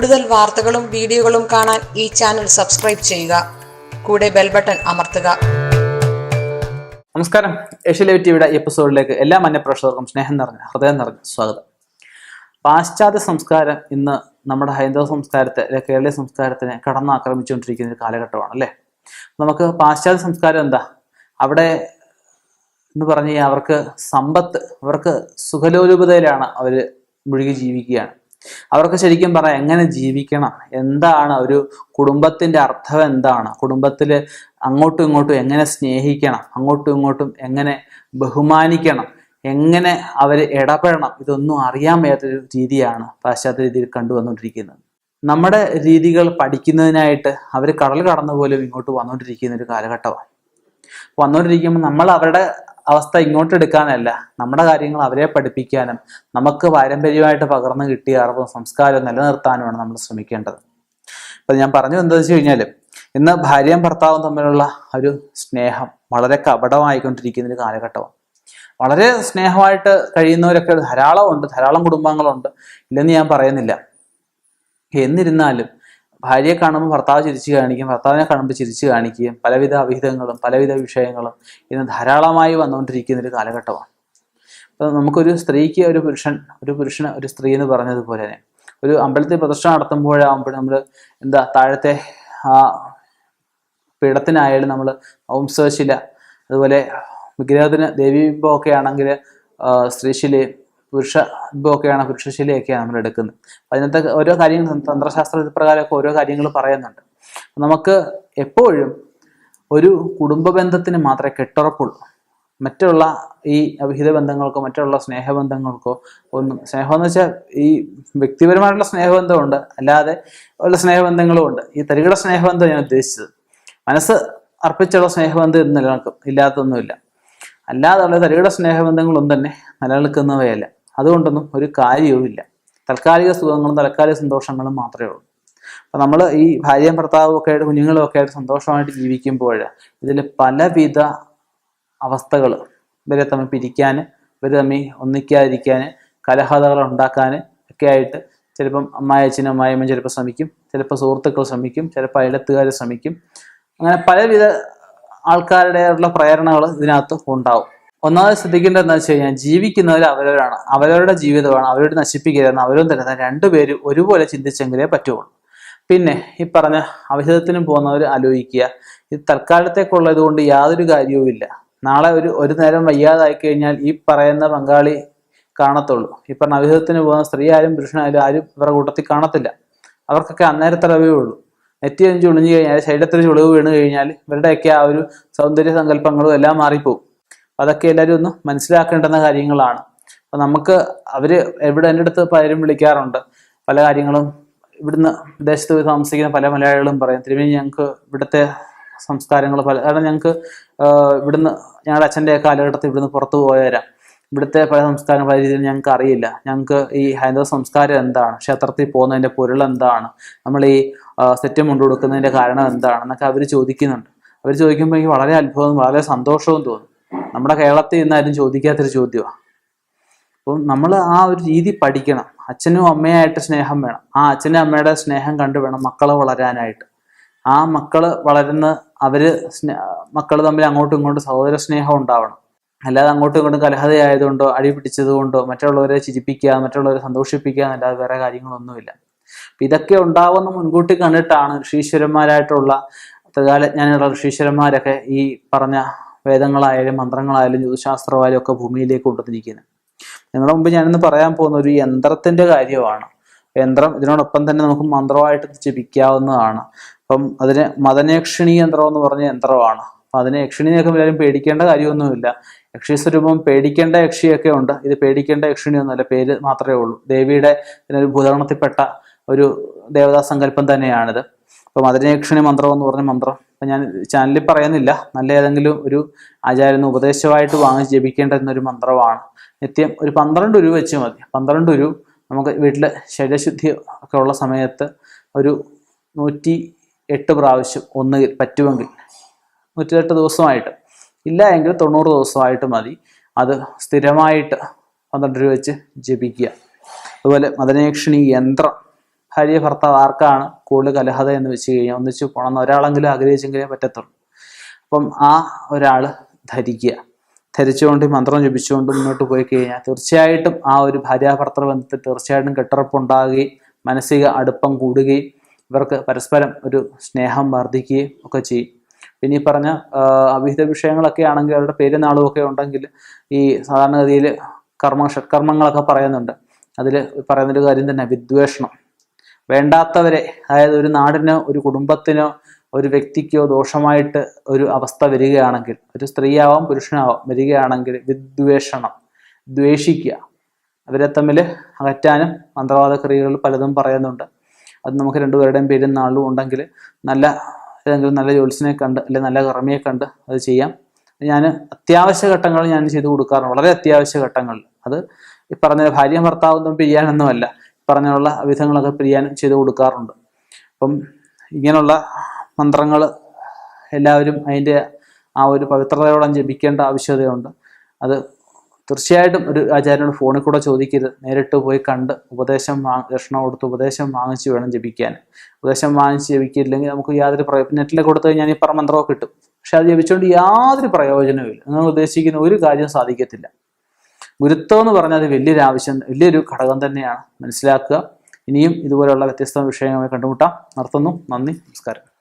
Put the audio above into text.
കൂടുതൽ വാർത്തകളും വീഡിയോകളും കാണാൻ ഈ ചാനൽ സബ്സ്ക്രൈബ് ചെയ്യുക. കൂടെ ബെൽ ബട്ടൺ അമർത്തുക. നമസ്കാരം. ഏഷ്യ ലൈവ് ടിവിയുടെ എപ്പിസോഡിലേക്ക് എല്ലാ മാന്യപ്രേക്ഷകർക്കും ഹൃദയം നിറഞ്ഞ സ്വാഗതം. പാശ്ചാത്യ സംസ്കാരം ഇന്ന് നമ്മുടെ ഹൈന്ദവ സംസ്കാരത്തെ, കേരളീയ സംസ്കാരത്തിനെ കടന്നാക്രമിച്ചുകൊണ്ടിരിക്കുന്ന ഒരു കാലഘട്ടമാണ് അല്ലേ. നമുക്ക് പാശ്ചാത്യ സംസ്കാരം എന്താ, അവിടെ എന്ന് പറഞ്ഞു കഴിഞ്ഞാൽ അവർക്ക് സമ്പത്ത്, അവർക്ക് സുഖലോലുപതയിലാണ് അവർ മുഴുകി ജീവിക്കുകയാണ്. അവർക്ക് ശരിക്കും പറയാം എങ്ങനെ ജീവിക്കണം, എന്താണ് ഒരു കുടുംബത്തിന്റെ അർത്ഥം, എന്താണ് കുടുംബത്തിൽ അങ്ങോട്ടും ഇങ്ങോട്ടും എങ്ങനെ സ്നേഹിക്കണം, അങ്ങോട്ടും ഇങ്ങോട്ടും എങ്ങനെ ബഹുമാനിക്കണം, എങ്ങനെ അവർ ഇടപെടണം, ഇതൊന്നും അറിയാൻ വയ്യാത്തൊരു രീതിയാണ് പാശ്ചാത്യ രീതിയിൽ കണ്ടുവന്നുകൊണ്ടിരിക്കുന്നത്. നമ്മുടെ രീതികൾ പഠിക്കുന്നതിനായിട്ട് അവർ കടൽ കടന്നു പോലും ഇങ്ങോട്ട് വന്നുകൊണ്ടിരിക്കുന്ന ഒരു കാലഘട്ടമാണ്. വന്നുകൊണ്ടിരിക്കുമ്പോൾ നമ്മൾ അവരുടെ അവസ്ഥ ഇങ്ങോട്ട് എടുക്കാനല്ല, നമ്മുടെ കാര്യങ്ങൾ അവരെ പഠിപ്പിക്കാനും നമുക്ക് പാരമ്പര്യമായിട്ട് പകർന്നു കിട്ടിയ അറിവും സംസ്കാരവും നിലനിർത്താനുമാണ് നമ്മൾ ശ്രമിക്കേണ്ടത്. ഇപ്പം ഞാൻ പറഞ്ഞു എന്താ വെച്ച് കഴിഞ്ഞാൽ, ഇന്ന് ഭാര്യയും ഭർത്താവും തമ്മിലുള്ള ഒരു സ്നേഹം വളരെ കപടമായിക്കൊണ്ടിരിക്കുന്ന ഒരു കാലഘട്ടമാണ്. വളരെ സ്നേഹമായിട്ട് കഴിയുന്നവരൊക്കെ ധാരാളം കുടുംബങ്ങളുണ്ട്, ഇല്ലെന്ന് ഞാൻ പറയുന്നില്ല. എന്നിരുന്നാലും ഭാര്യയെ കാണുമ്പോൾ ഭർത്താവ് ചിരിച്ചു കാണിക്കും, ഭർത്താവിനെ കാണുമ്പോൾ ചിരിച്ചു കാണിക്കുകയും പലവിധ അവിഹിതങ്ങളും പലവിധ വിഷയങ്ങളും ഇന്ന് ധാരാളമായി വന്നുകൊണ്ടിരിക്കുന്ന ഒരു കാലഘട്ടമാണ്. അപ്പം നമുക്കൊരു സ്ത്രീക്ക് ഒരു പുരുഷന് ഒരു സ്ത്രീ എന്ന് പറഞ്ഞതുപോലെ തന്നെ ഒരു അമ്പലത്തിൽ പ്രതിഷ്ഠ നടത്തുമ്പോഴാകുമ്പോൾ നമ്മൾ താഴത്തെ ആ പീഠത്തിനായാലും നമ്മൾ ഔംസശില, അതുപോലെ വിഗ്രഹത്തിന് ദേവീബിംബമൊക്കെ ആണെങ്കിൽ സ്ത്രീശിലയും, പുരുഷബിംബമൊക്കെയാണ് പുരുഷശിലയൊക്കെയാണ് നമ്മൾ എടുക്കുന്നത്. അതിനകത്ത് ഓരോ കാര്യങ്ങൾ തന്ത്രശാസ്ത്ര പ്രകാരമൊക്കെ ഓരോ കാര്യങ്ങൾ പറയുന്നുണ്ട്. നമുക്ക് എപ്പോഴും ഒരു കുടുംബ ബന്ധത്തിന് മാത്രമേ കെട്ടുറപ്പുള്ളൂ. മറ്റുള്ള ഈ അവിഹിത ബന്ധങ്ങൾക്കോ മറ്റുള്ള സ്നേഹബന്ധങ്ങൾക്കോ ഒന്നും, സ്നേഹമെന്ന് വെച്ചാൽ ഈ വ്യക്തിപരമായിട്ടുള്ള സ്നേഹബന്ധമുണ്ട്, അല്ലാതെ ഉള്ള സ്നേഹബന്ധങ്ങളും ഉണ്ട്. ഈ തരികിട സ്നേഹബന്ധം ഞാൻ ഉദ്ദേശിച്ചത്, മനസ്സ് അർപ്പിച്ചുള്ള സ്നേഹബന്ധം നിലനിൽക്കും, ഇല്ലാത്തൊന്നുമില്ല. അല്ലാതുള്ള തരികിട സ്നേഹബന്ധങ്ങളൊന്നും തന്നെ നിലനിൽക്കുന്നവയല്ല. അതുകൊണ്ടൊന്നും ഒരു കാര്യവുമില്ല. താൽക്കാലിക സുഖങ്ങളും താൽക്കാലിക സന്തോഷങ്ങളും മാത്രമേ ഉള്ളൂ. അപ്പം നമ്മൾ ഈ ഭാര്യയും ഭർത്താവും ഒക്കെ ആയിട്ട് കുഞ്ഞുങ്ങളും ഒക്കെ ആയിട്ട് സന്തോഷമായിട്ട് ജീവിക്കുമ്പോൾ ഇതിൽ പലവിധ അവസ്ഥകൾ, ഇവരെ തമ്മിൽ പിരിക്കാൻ, ഇവർ തമ്മിൽ ഒന്നിക്കാതിരിക്കാൻ, കലഹതകൾ ഉണ്ടാക്കാൻ ഒക്കെ ആയിട്ട് ചിലപ്പം അച്ഛനും അമ്മായിയമ്മയും ചിലപ്പോൾ ശ്രമിക്കും, ചിലപ്പോൾ സുഹൃത്തുക്കൾ ശ്രമിക്കും, ചിലപ്പോൾ അയലത്തുകാർ ശ്രമിക്കും. അങ്ങനെ പലവിധ ആൾക്കാരുടെയുള്ള പ്രേരണകൾ ഇതിനകത്ത് ഉണ്ടാവും. ഒന്നാമത് ശ്രദ്ധിക്കേണ്ടത് എന്താ വെച്ച് കഴിഞ്ഞാൽ, ജീവിക്കുന്നവർ അവരവരാണ്, അവരവരുടെ ജീവിതമാണ്, അവരോട് നശിപ്പിക്കരുതെന്ന് അവരും തന്നെ രണ്ടുപേരും ഒരുപോലെ ചിന്തിച്ചെങ്കിലേ പറ്റുള്ളൂ. പിന്നെ ഈ പറഞ്ഞ അവിഹിതത്തിനും പോകുന്നവർ ആലോചിക്കുക, ഇത് തൽക്കാലത്തേക്കുള്ളത് കൊണ്ട് യാതൊരു കാര്യവും ഇല്ല. നാളെ ഒരു നേരം വയ്യാതായി കഴിഞ്ഞാൽ ഈ പറയുന്ന പങ്കാളി കാണത്തുള്ളൂ. ഈ പറഞ്ഞ അവിഹിതത്തിന് പോകുന്ന സ്ത്രീ ആയാലും പുരുഷനായാലും ആരും ഇവരുടെ കൂട്ടത്തിൽ കാണത്തില്ല. അവർക്കൊക്കെ അന്നേരത്തെ അറിവേ ഉള്ളൂ. നെറ്റി അഞ്ച് ഒളിഞ്ഞു കഴിഞ്ഞാൽ, ശരീരത്തിൽ ചുളിവ് വീണ് കഴിഞ്ഞാൽ ഇവരുടെയൊക്കെ ആ ഒരു സൗന്ദര്യ സങ്കല്പങ്ങളും എല്ലാം മാറിപ്പോവും. അതൊക്കെ എല്ലാവരും ഒന്ന് മനസ്സിലാക്കേണ്ടുന്ന കാര്യങ്ങളാണ്. അപ്പം നമുക്ക് അവര് എൻ്റെ അടുത്ത് പലരും വിളിക്കാറുണ്ട്, പല കാര്യങ്ങളും ഇവിടുന്ന് വിദേശത്ത് താമസിക്കുന്ന പല മലയാളികളും പറയും, തിരുമേനി ഞങ്ങൾക്ക് ഇവിടുത്തെ സംസ്കാരങ്ങൾ കാരണം ഞങ്ങൾക്ക് ഇവിടുന്ന് ഞങ്ങളുടെ അച്ഛൻ്റെ കാലഘട്ടത്തിൽ ഇവിടുന്ന് പുറത്തു പോയവരാം, ഇവിടുത്തെ പല സംസ്കാരം പല രീതിയിൽ ഞങ്ങൾക്ക് അറിയില്ല, ഞങ്ങൾക്ക് ഈ ഹൈന്ദവ സംസ്കാരം എന്താണ്, ക്ഷേത്രത്തിൽ പോകുന്നതിൻ്റെ പൊരുൾ എന്താണ്, നമ്മൾ ഈ സെറ്റ് മുണ്ട് കൊടുക്കുന്നതിൻ്റെ കാരണം എന്താണെന്നൊക്കെ അവർ ചോദിക്കുന്നുണ്ട്. അവർ ചോദിക്കുമ്പോൾ എനിക്ക് വളരെ അത്ഭുതവും വളരെ സന്തോഷവും തോന്നും. നമ്മുടെ കേരളത്തിൽ ഇന്നാരും ചോദിക്കാത്തൊരു ചോദ്യമാണ്. അപ്പം നമ്മൾ ആ ഒരു രീതി പഠിക്കണം. അച്ഛനും അമ്മയായിട്ട് സ്നേഹം വേണം. ആ അച്ഛനും അമ്മയുടെ സ്നേഹം കണ്ടു വേണം മക്കള് വളരാനായിട്ട്. ആ മക്കള് വളരുന്ന മക്കൾ തമ്മിൽ അങ്ങോട്ടും ഇങ്ങോട്ടും സഹോദര സ്നേഹം ഉണ്ടാവണം. അല്ലാതെ അങ്ങോട്ടും ഇങ്ങോട്ടും കലഹതയായതുകൊണ്ടോ അടി പിടിച്ചതുകൊണ്ടോ മറ്റുള്ളവരെ ചിരിപ്പിക്കുക, മറ്റുള്ളവരെ സന്തോഷിപ്പിക്കുക എന്നല്ലാതെ വേറെ കാര്യങ്ങളൊന്നുമില്ല. അപ്പം ഇതൊക്കെ ഉണ്ടാവുന്ന മുൻകൂട്ടി കണ്ടിട്ടാണ് ഋഷീശ്വരന്മാരായിട്ടുള്ള ത്രികാലജ്ഞാനികളുടെ ഋഷീശ്വരന്മാരൊക്കെ ഈ പറഞ്ഞ വേദങ്ങളായാലും മന്ത്രങ്ങളായാലും ജ്യോതിശാസ്ത്രമായാലും ഒക്കെ ഭൂമിയിലേക്ക് കൊണ്ടുവന്നിരിക്കുന്നത്. നിങ്ങളുടെ മുമ്പ് ഞാനിന്ന് പറയാൻ പോകുന്ന ഒരു യന്ത്രത്തിന്റെ കാര്യമാണ്. യന്ത്രം ഇതിനോടൊപ്പം തന്നെ നമുക്ക് മന്ത്രമായിട്ട് ജപിക്കാവുന്നതാണ്. അപ്പം അതിന് മദനയക്ഷിണി യന്ത്രം എന്ന് പറഞ്ഞ യന്ത്രമാണ്. അപ്പം അതിന് യക്ഷിണിയൊക്കെ എല്ലാവരും പേടിക്കേണ്ട കാര്യമൊന്നുമില്ല. യക്ഷി സ്വരൂപം പേടിക്കേണ്ട യക്ഷിയൊക്കെ ഉണ്ട്. ഇത് പേടിക്കേണ്ട യക്ഷിണിയൊന്നുമല്ല, പേര് മാത്രമേ ഉള്ളൂ. ദേവിയുടെ ഇതിനൊരു ഭൂതഗണത്തിൽപ്പെട്ട ഒരു ദേവതാ സങ്കല്പം തന്നെയാണിത്. അപ്പം മദനയക്ഷിണി മന്ത്രം എന്ന് പറഞ്ഞ മന്ത്രം അപ്പം ഞാൻ ചാനലിൽ പറയുന്നില്ല, നല്ല ഏതെങ്കിലും ഒരു ആചാര്യന് ഉപദേശമായിട്ട് വാങ്ങിച്ച് ജപിക്കേണ്ട എന്നൊരു മന്ത്രമാണ്. നിത്യം ഒരു 12 ഉരു വെച്ച് മതി. 12 ഉരു നമുക്ക് വീട്ടിൽ ശരീരശുദ്ധി ഒക്കെ ഉള്ള സമയത്ത് ഒരു 108 പ്രാവശ്യം ഒന്നുകിൽ പറ്റുമെങ്കിൽ 108 ദിവസമായിട്ട്, ഇല്ല എങ്കിൽ 90 ദിവസമായിട്ട് മതി. അത് സ്ഥിരമായിട്ട് 12 രൂപ വെച്ച് ജപിക്കുക. അതുപോലെ മദനയക്ഷിണി യന്ത്രം ഭാര്യ ഭർത്താവ് ആർക്കാണ് കൂടുതൽ കലഹത എന്ന് വെച്ച് കഴിഞ്ഞാൽ ഒന്നിച്ച് പോകണമെന്ന് ഒരാളെങ്കിലും ആഗ്രഹിച്ചെങ്കിലേ പറ്റത്തുള്ളൂ. അപ്പം ആ ഒരാൾ ധരിച്ചുകൊണ്ട് മന്ത്രം ജപിച്ചുകൊണ്ട് മുന്നോട്ട് പോയി കഴിഞ്ഞാൽ തീർച്ചയായിട്ടും ആ ഒരു ഭാര്യാഭർത്തൃ ബന്ധത്തിൽ തീർച്ചയായിട്ടും കെട്ടുറപ്പുണ്ടാകുകയും മാനസിക അടുപ്പം കൂടുകയും ഇവർക്ക് പരസ്പരം ഒരു സ്നേഹം വർദ്ധിക്കുകയും ഒക്കെ ചെയ്യും. പിന്നെ ഈ പറഞ്ഞ അവിഹിത വിഷയങ്ങളൊക്കെ ആണെങ്കിൽ അവരുടെ പേര് നാളും ഒക്കെ ഉണ്ടെങ്കിൽ ഈ സാധാരണഗതിയിൽ ഷഡ്കർമ്മങ്ങളൊക്കെ പറയുന്നുണ്ട്. അതിൽ പറയുന്നൊരു കാര്യം തന്നെ വിദ്വേഷണം. വേണ്ടാത്തവരെ, അതായത് ഒരു നാടിനോ ഒരു കുടുംബത്തിനോ ഒരു വ്യക്തിക്കോ ദോഷമായിട്ട് ഒരു അവസ്ഥ വരികയാണെങ്കിൽ, ഒരു സ്ത്രീയാവാം പുരുഷനാവാം വരികയാണെങ്കിൽ വിദ്വേഷണം, ദ്വേഷിക്കുക, അവരെ തമ്മിൽ അകറ്റാനും മന്ത്രവാദ ക്രിയകൾ പലതും പറയുന്നുണ്ട്. അത് നമുക്ക് രണ്ടുപേരുടെയും പേരും നാളിലും ഉണ്ടെങ്കിൽ ഏതെങ്കിലും നല്ല ജ്യോത്സ്യനെ കണ്ട് അല്ലെങ്കിൽ നല്ല കർമ്മിയെ കണ്ട് അത് ചെയ്യാം. ഞാൻ അത്യാവശ്യ ഘട്ടങ്ങൾ ഞാൻ ചെയ്തു കൊടുക്കാറുണ്ട്, വളരെ അത്യാവശ്യ ഘട്ടങ്ങളിൽ. അത് ഈ പറഞ്ഞ ഭാര്യയും ഭർത്താവൊന്നും പിരിയാനൊന്നുമല്ല, പറഞ്ഞുള്ള വിധങ്ങളൊക്കെ പിരിയാനും ചെയ്തു കൊടുക്കാറുണ്ട്. അപ്പം ഇങ്ങനെയുള്ള മന്ത്രങ്ങൾ എല്ലാവരും അതിൻ്റെ ആ ഒരു പവിത്രതയോടെ ജപിക്കേണ്ട ആവശ്യകതയുണ്ട്. അത് തീർച്ചയായിട്ടും ഒരു ആചാര്യനോട് ഫോണിൽ കൂടെ ചോദിക്കരുത്, നേരിട്ട് പോയി കണ്ട് ദക്ഷിണ കൊടുത്ത് ഉപദേശം വാങ്ങിച്ച് വേണം ജപിക്കാൻ. ഉപദേശം വാങ്ങിച്ച് ജപിക്കില്ലെങ്കിൽ നമുക്ക് യാതൊരു നെറ്റിൽ കൊടുത്തു കഴിഞ്ഞാൽ ഈ പറഞ്ഞ മന്ത്രമൊക്കെ കിട്ടും, പക്ഷെ അത് ജപിച്ചുകൊണ്ട് യാതൊരു പ്രയോജനവുമില്ല. നിങ്ങൾ ഉദ്ദേശിക്കുന്ന ഒരു കാര്യം സാധിക്കത്തില്ല. ഗുരുത്വം എന്ന് പറഞ്ഞാൽ അത് വലിയൊരു ഘടകം തന്നെയാണ്, മനസ്സിലാക്കുക. ഇനിയും ഇതുപോലെയുള്ള വ്യത്യസ്ത വിഷയങ്ങളെ കണ്ടുമുട്ടാം. നിർത്തുന്നു. നന്ദി, നമസ്കാരം.